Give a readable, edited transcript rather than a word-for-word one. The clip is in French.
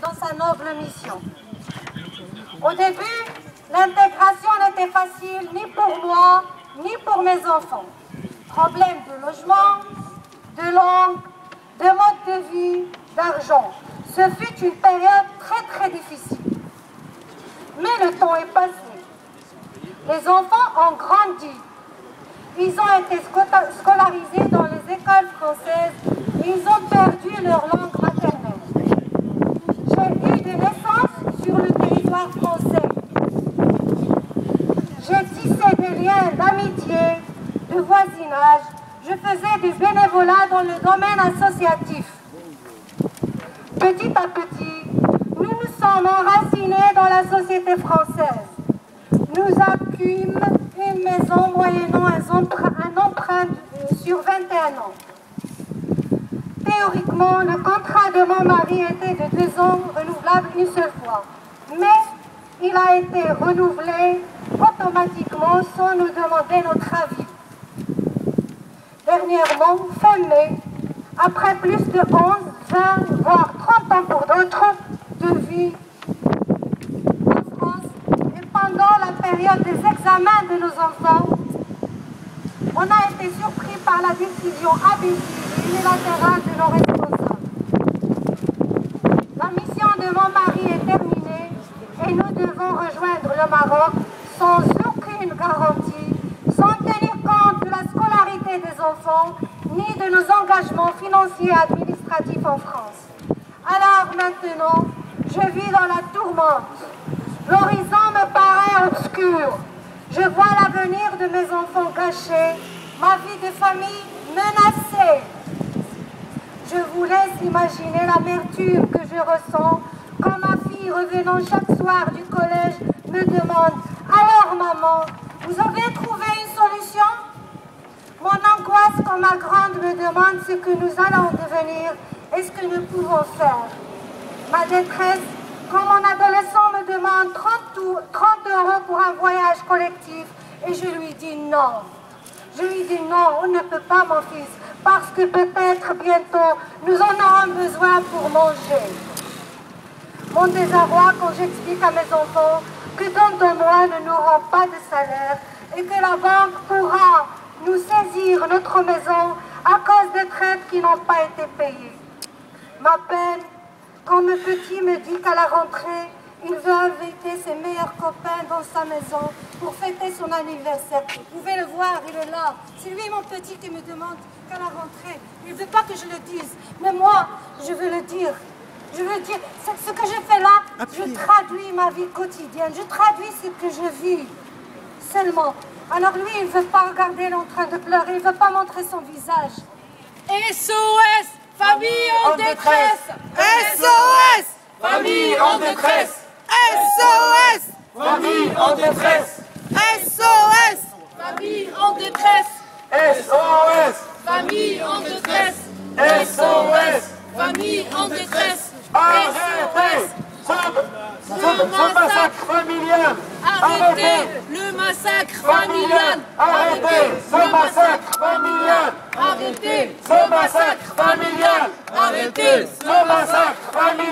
dans sa noble mission. Au début, l'intégration n'était facile ni pour moi, ni pour mes enfants. Problème de logement, de langue, de mode de vie, d'argent. Ce fut une période très difficile. Mais le temps est passé. Les enfants ont grandi. Ils ont été scolarisés dans les écoles françaises et ils ont perdu leur langue maternelle. J'ai eu des naissances sur le territoire français. J'ai tissé des liens d'amitié, de voisinage. Je faisais du bénévolat dans le domaine associatif. Petit à petit, nous nous sommes enracinés dans la société française. Nous accûmes une maison moyennant un emprunt sur 21 ans. Théoriquement, le contrat de mon mari était de 2 ans, renouvelable une seule fois. Mais il a été renouvelé automatiquement sans nous demander notre avis. Dernièrement, fin mai, après plus de 11, 20, voire 30 ans pour d'autres, de vie en France, et pendant la période des examens de nos enfants, on a été surpris par la décision abusive et unilatérale de nos responsables. La mission de mon mari est terminée et nous devons rejoindre le Maroc sans aucune garantie, sans tenir compte de la scolarité des enfants, ni de nos engagements financiers et administratifs en France. Alors maintenant, je vis dans la tourmente. L'horizon me paraît obscur. Je vois l'avenir de mes enfants gâché, ma vie de famille menacée. Je vous laisse imaginer l'amertume que je ressens quand ma fille, revenant chaque soir du collège, me demande « Alors maman, vous avez trouvé une solution ?» Mon angoisse quand ma grande me demande ce que nous allons devenir et ce que nous pouvons faire. Ma détresse quand mon adolescent me demande 30 € pour un voyage collectif et je lui dis non. Je lui dis non, on ne peut pas mon fils, parce que peut-être bientôt nous en aurons besoin pour manger. Mon désarroi quand j'explique à mes enfants que dans 2 mois nous n'aurons pas de salaire et que la banque pourra nous saisir notre maison à cause des traites qui n'ont pas été payées. Ma peine quand mon petit me dit qu'à la rentrée, il veut inviter ses meilleurs copains dans sa maison pour fêter son anniversaire. Vous pouvez le voir, il est là. C'est lui mon petit qui me demande qu'à la rentrée. Il ne veut pas que je le dise, mais moi, je veux le dire. Je veux dire, ce que je fais là, je traduis ma vie quotidienne, je traduis ce que je vis seulement. Alors lui, il ne veut pas regarder, il est en train de pleurer, il ne veut pas montrer son visage. SOS, famille en détresse. SOS, famille en détresse. SOS, Famille en détresse. SOS, Famille en détresse. SOS, Famille en détresse. SOS, Famille en détresse. arrêtez ce massacre familial. Arrêtez le massacre familial. Arrêtez ce massacre familial. Arrêtez Ce massacre familial. Arrêtez Ce massacre familial.